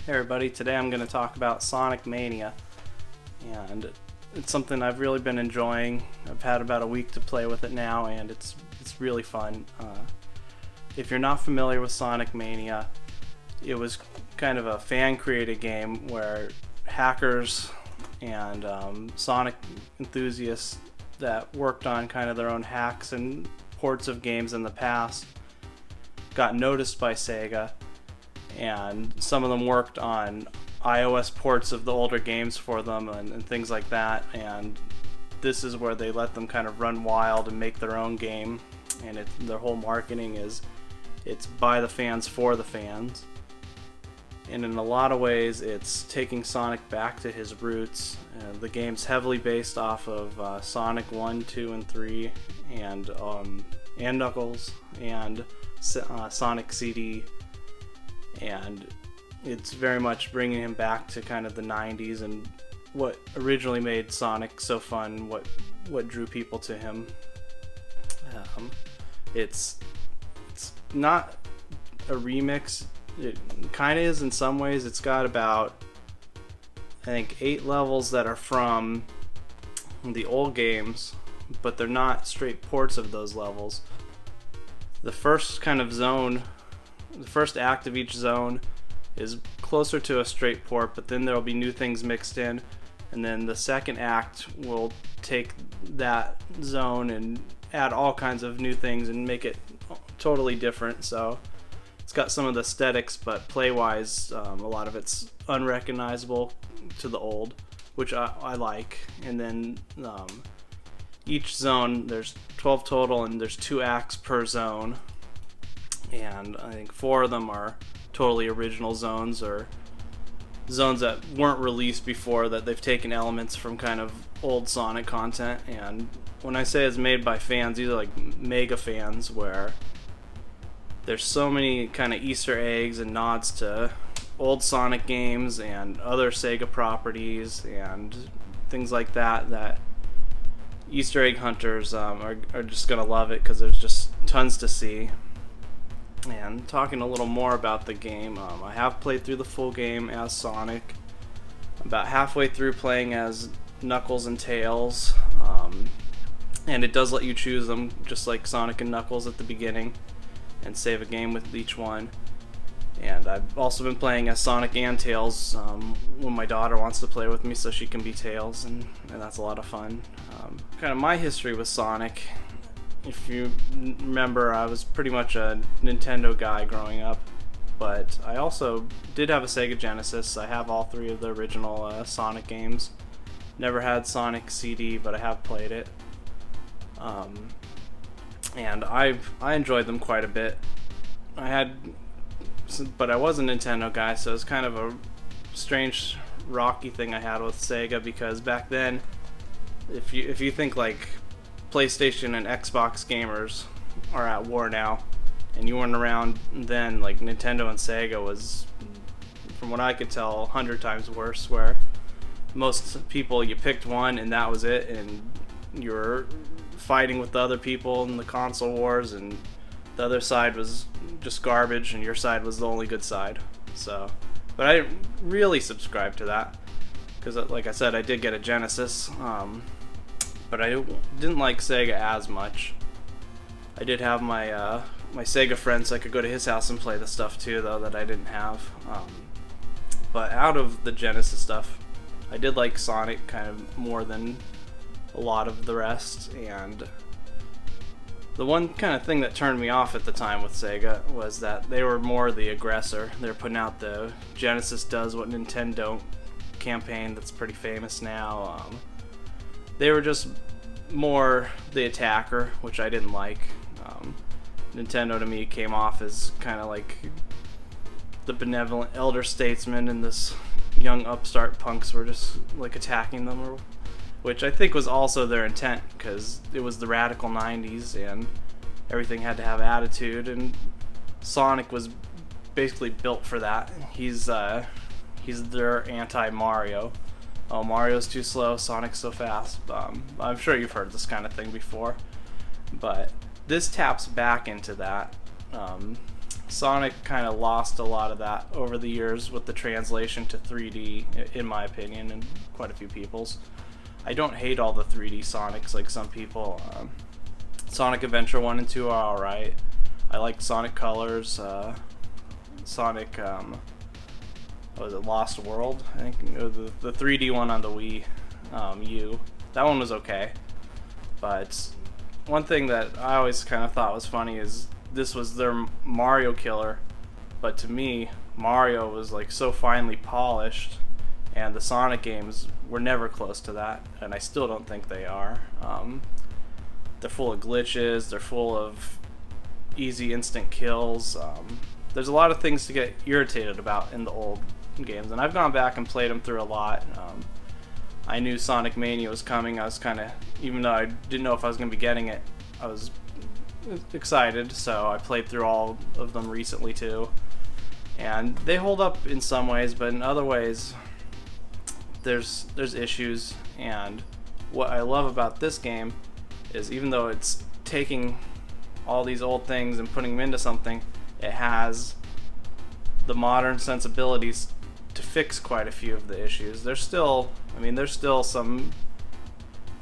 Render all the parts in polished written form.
Hey everybody, today I'm going to talk about Sonic Mania, and it's something I've really been enjoying. I've had about a week to play with it now, and it's really fun. If you're not familiar with Sonic Mania, it was kind of a fan-created game where hackers and Sonic enthusiasts that worked on kind of their own hacks and ports of games in the past got noticed by Sega, and some of them worked on iOS ports of the older games for them and things like that, and this is where they let them kind of run wild and make their own game, and their whole marketing is it's by the fans for the fans, and in a lot of ways it's taking Sonic back to his roots. The game's heavily based off of Sonic 1, 2, and 3 and Knuckles and Sonic CD, and it's very much bringing him back to kind of the 90s and what originally made Sonic so fun, what drew people to him. It's not a remix. It kind of is in some ways. It's got about, I think, 8 levels that are from the old games, but they're not straight ports of those levels. The first kind of zone, the first act of each zone is closer to a straight port, but then there'll be new things mixed in, and then the second act will take that zone and add all kinds of new things and make it totally different. So it's got some of the aesthetics, but play-wise, a lot of it's unrecognizable to the old, which I like. And then each zone, there's 12 total, and there's 2 acts per zone, and I think 4 of them are totally original zones, or zones that weren't released before, that they've taken elements from kind of old Sonic content. And when I say it's made by fans, these are like mega fans, where there's so many kind of Easter eggs and nods to old Sonic games and other Sega properties and things like that Easter egg hunters are just gonna love it, because there's just tons to see. And talking a little more about the game, I have played through the full game as Sonic. About halfway through playing as Knuckles and Tails, and it does let you choose them, just like Sonic and Knuckles at the beginning, and save a game with each one. And I've also been playing as Sonic and Tails when my daughter wants to play with me, so she can be Tails, and that's a lot of fun. Kind of my history with Sonic, if you remember, I was pretty much a Nintendo guy growing up, but I also did have a Sega Genesis. I have all 3 of the original Sonic games. Never had Sonic CD, but I have played it. And I enjoyed them quite a bit. But I was a Nintendo guy, so it was kind of a strange, rocky thing I had with Sega, because back then, if you think like PlayStation and Xbox gamers are at war now, and you weren't around then, like Nintendo and Sega was, from what I could tell, 100 times worse, where most people, you picked one and that was it, and you were fighting with the other people in the console wars, and the other side was just garbage and your side was the only good side. So, but I didn't really subscribe to that, because like I said, I did get a Genesis, but I didn't like Sega as much. I did have my my Sega friend, so I could go to his house and play the stuff too, though, that I didn't have. But out of the Genesis stuff, I did like Sonic kind of more than a lot of the rest. And the one kind of thing that turned me off at the time with Sega was that they were more the aggressor. They're putting out the Genesis does what Nintendo campaign that's pretty famous now. They were just more the attacker, which I didn't like. Nintendo to me came off as kind of like the benevolent elder statesman, and this young upstart punks were just like attacking them, which I think was also their intent, because it was the radical 90s and everything had to have attitude, and Sonic was basically built for that. He's their anti-Mario. Oh, Mario's too slow, Sonic's so fast. I'm sure you've heard this kind of thing before, but this taps back into that. Sonic kind of lost a lot of that over the years with the translation to 3D, in my opinion, and quite a few people's. I don't hate all the 3D Sonics like some people. Sonic Adventure 1 and 2 are alright. I like Sonic Colors, Sonic, what was it, Lost World? I think the 3D one on the Wii U. That one was okay. But one thing that I always kind of thought was funny is this was their Mario killer, but to me, Mario was like so finely polished, and the Sonic games were never close to that, and I still don't think they are. They're full of glitches, they're full of easy instant kills. There's a lot of things to get irritated about in the old games, and I've gone back and played them through a lot. I knew Sonic Mania was coming. I was kind of, even though I didn't know if I was going to be getting it, I was excited, so I played through all of them recently too. And they hold up in some ways, but in other ways, there's issues. And what I love about this game is, even though it's taking all these old things and putting them into something, it has the modern sensibilities to fix quite a few of the issues. There's still some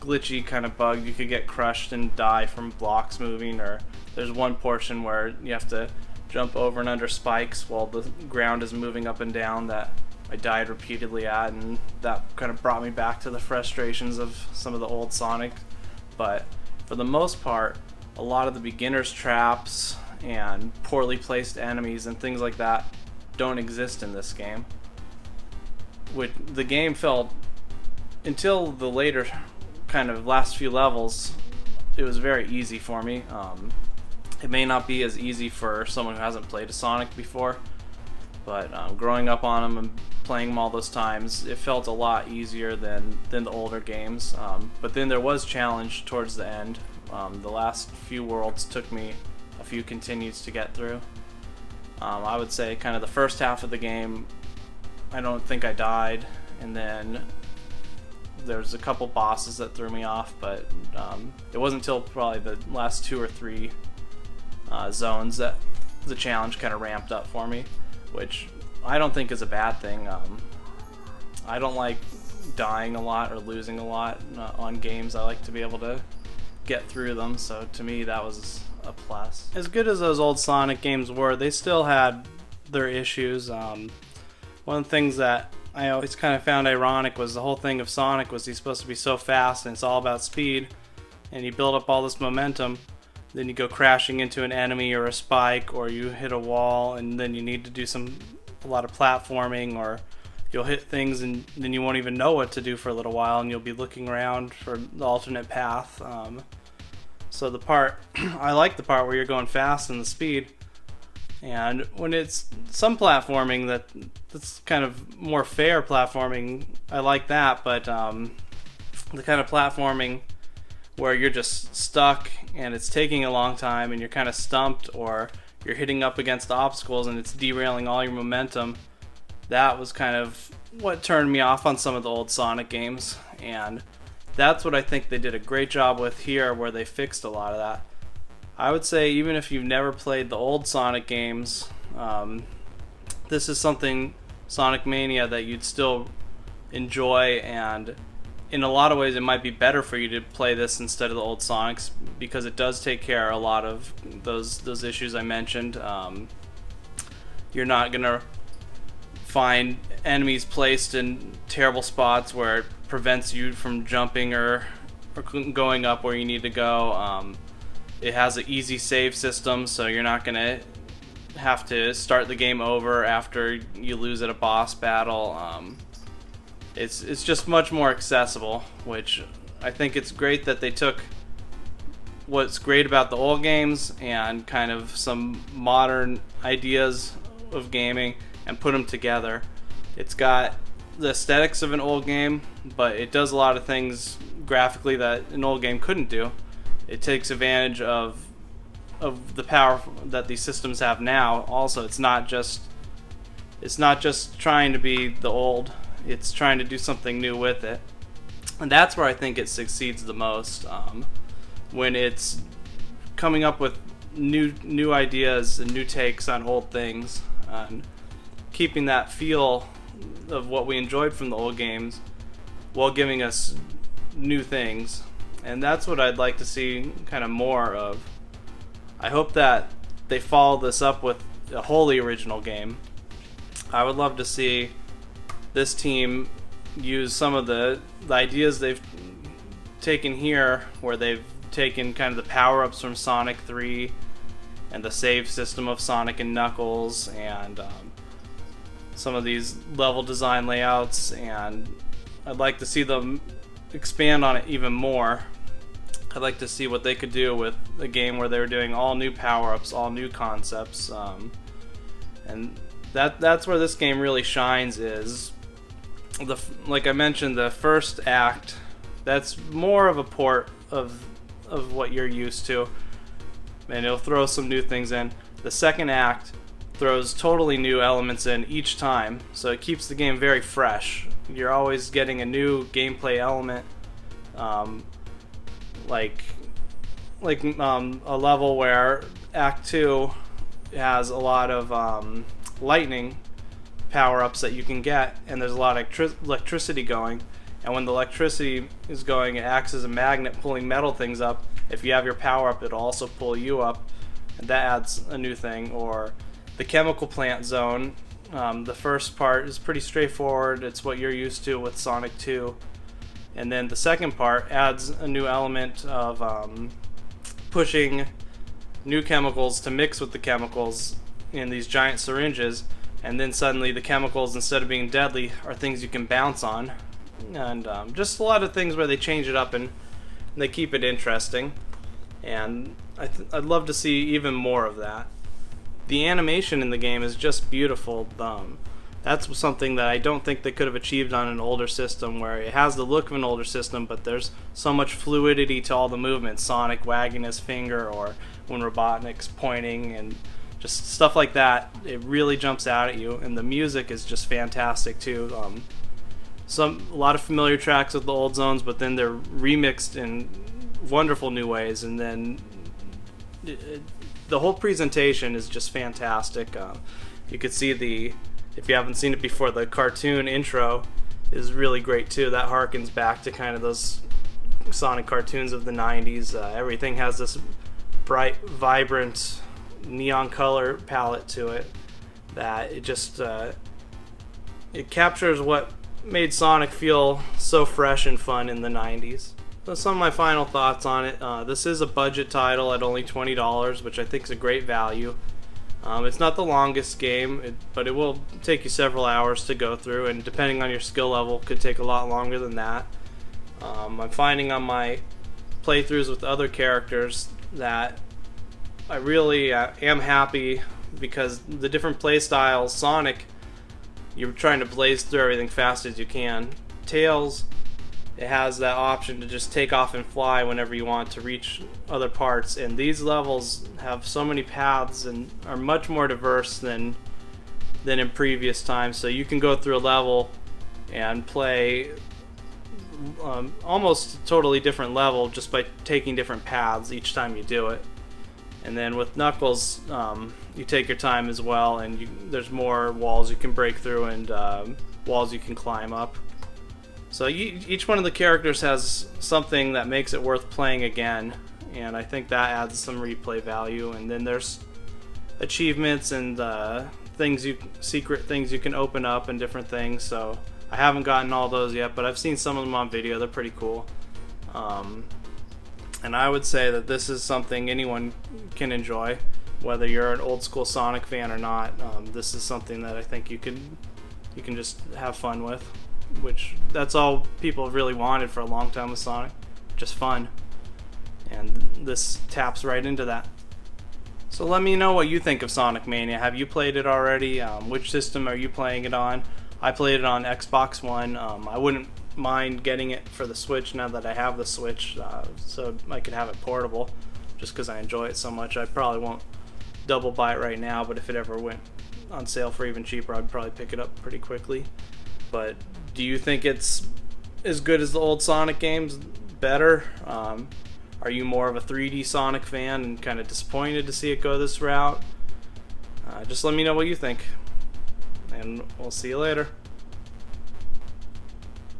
glitchy kind of bug. You could get crushed and die from blocks moving, or there's one portion where you have to jump over and under spikes while the ground is moving up and down that I died repeatedly at, and that kind of brought me back to the frustrations of some of the old Sonic. But for the most part, a lot of the beginner's traps and poorly placed enemies and things like that don't exist in this game. The game felt, until the later kind of last few levels, it was very easy for me. It may not be as easy for someone who hasn't played a Sonic before, but growing up on them and playing them all those times, it felt a lot easier than the older games. But then there was challenge towards the end. The last few worlds took me a few continues to get through. I would say kind of the first half of the game, I don't think I died, and then there's a couple bosses that threw me off, but it wasn't until probably the last 2 or 3 zones that the challenge kind of ramped up for me, which I don't think is a bad thing. I don't like dying a lot or losing a lot on games. I like to be able to get through them, so to me that was a plus. As good as those old Sonic games were, they still had their issues. One of the things that I always kind of found ironic was the whole thing of Sonic was he's supposed to be so fast and it's all about speed, and you build up all this momentum, then you go crashing into an enemy or a spike, or you hit a wall, and then you need to do a lot of platforming, or you'll hit things and then you won't even know what to do for a little while, and you'll be looking around for the alternate path. So the part I like the part where you're going fast and the speed. And when it's some platforming that's kind of more fair platforming, I like that. But the kind of platforming where you're just stuck and it's taking a long time and you're kind of stumped, or you're hitting up against obstacles and it's derailing all your momentum, that was kind of what turned me off on some of the old Sonic games. And that's what I think they did a great job with here, where they fixed a lot of that. I would say even if you've never played the old Sonic games, this is something, Sonic Mania, that you'd still enjoy, and in a lot of ways it might be better for you to play this instead of the old Sonics, because it does take care of a lot of those issues I mentioned. You're not gonna find enemies placed in terrible spots where it prevents you from jumping or going up where you need to go. It has an easy save system, so you're not gonna have to start the game over after you lose at a boss battle. It's just much more accessible, which I think it's great that they took what's great about the old games and kind of some modern ideas of gaming and put them together. It's got the aesthetics of an old game, but it does a lot of things graphically that an old game couldn't do. It takes advantage of the power that these systems have now. Also, it's not just trying to be the old, it's trying to do something new with it. And that's where I think it succeeds the most, when it's coming up with new ideas and new takes on old things, and keeping that feel of what we enjoyed from the old games while giving us new things. And that's what I'd like to see kind of more of. I hope that they follow this up with a wholly original game. I would love to see this team use some of the ideas they've taken here, where they've taken kind of the power-ups from Sonic 3 and the save system of Sonic and Knuckles, and some of these level design layouts, and I'd like to see them expand on it even more. I'd like to see what they could do with a game where they were doing all new power-ups, all new concepts, and that's where this game really shines. Is like I mentioned, the first act, that's more of a port of what you're used to, and it'll throw some new things in. The second act throws totally new elements in each time, so it keeps the game very fresh. You're always getting a new gameplay element, like a level where Act 2 has a lot of lightning power-ups that you can get, and there's a lot of electricity going, and when the electricity is going, it acts as a magnet pulling metal things up. If you have your power-up, it'll also pull you up, and that adds a new thing. Or the chemical plant zone, the first part is pretty straightforward. It's what you're used to with Sonic 2. And then the second part adds a new element of pushing new chemicals to mix with the chemicals in these giant syringes, and then suddenly the chemicals, instead of being deadly, are things you can bounce on. And just a lot of things where they change it up and they keep it interesting. And I'd love to see even more of that. The animation in the game is just beautiful. That's something that I don't think they could have achieved on an older system, where it has the look of an older system, but there's so much fluidity to all the movements. Sonic wagging his finger, or when Robotnik's pointing, and just stuff like that. It really jumps out at you, and the music is just fantastic too. A lot of familiar tracks with the old zones, but then they're remixed in wonderful new ways, and then the whole presentation is just fantastic. You could see if you haven't seen it before, the cartoon intro is really great too. That harkens back to kind of those Sonic cartoons of the 90s. Everything has this bright, vibrant, neon color palette to it that it just it captures what made Sonic feel so fresh and fun in the 90s. So some of my final thoughts on it. This is a budget title at only $20, which I think is a great value. It's not the longest game, but it will take you several hours to go through, and depending on your skill level, could take a lot longer than that. I'm finding on my playthroughs with other characters that I really am happy, because the different play styles, Sonic, you're trying to blaze through everything fast as you can. Tails, it has that option to just take off and fly whenever you want to reach other parts, and these levels have so many paths and are much more diverse than in previous times. So you can go through a level and play almost a totally different level just by taking different paths each time you do it. And then with Knuckles, you take your time as well, and there's more walls you can break through and walls you can climb up. So each one of the characters has something that makes it worth playing again, and I think that adds some replay value. And then there's achievements and secret things you can open up and different things. So I haven't gotten all those yet, but I've seen some of them on video. They're pretty cool. And I would say that this is something anyone can enjoy, whether you're an old school Sonic fan or not. This is something that I think you can just have fun with, which that's all people have really wanted for a long time with Sonic, just fun. And this taps right into that. So let me know what you think of Sonic Mania. Have you played it already? Which system are you playing it on? I played it on Xbox One. I wouldn't mind getting it for the Switch now that I have the Switch, so I could have it portable, just because I enjoy it so much. I probably won't double buy it right now, but if it ever went on sale for even cheaper, I'd probably pick it up pretty quickly. But do you think it's as good as the old Sonic games? Better? Are you more of a 3D Sonic fan and kind of disappointed to see it go this route? Just let me know what you think, and we'll see you later.